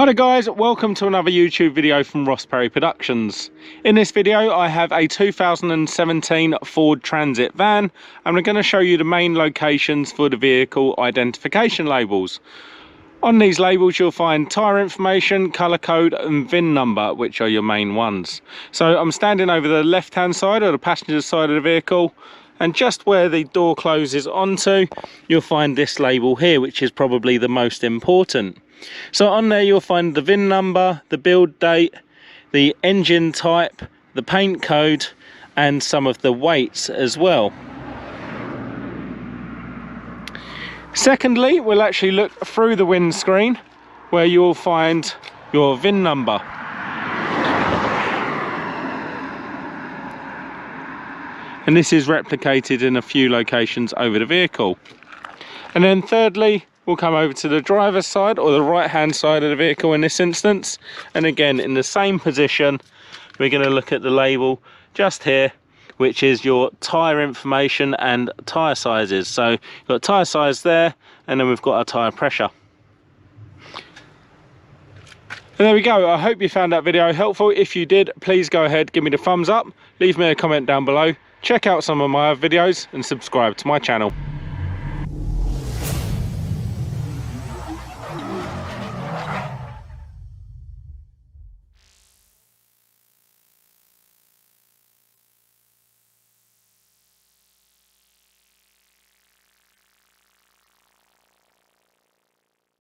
Hi there guys, welcome to another YouTube video from Ross Perry Productions. In this video I have a 2017 Ford Transit van and I'm going to show you the main locations for the vehicle identification labels. On these labels you'll find tyre information, colour code and VIN number, which are your main ones. So I'm standing over the left hand side or the passenger side of the vehicle, and just where the door closes onto you'll find this label here, which is probably the most important. So on there you'll find the VIN number, the build date, the engine type, the paint code and some of the weights as well. Secondly, we'll actually look through the windscreen where you'll find your VIN number. And this is replicated in a few locations over the vehicle. And then thirdly, we'll come over to the driver's side or the right hand side of the vehicle in this instance, and again in the same position we're going to look at the label just here, which is your tyre information and tyre sizes. So you've got tyre size there, and then we've got our tyre pressure. And there we go. I hope you found that video helpful. If you did, please go ahead, give me the thumbs up, leave me a comment down below, check out some of my other videos and subscribe to my channel.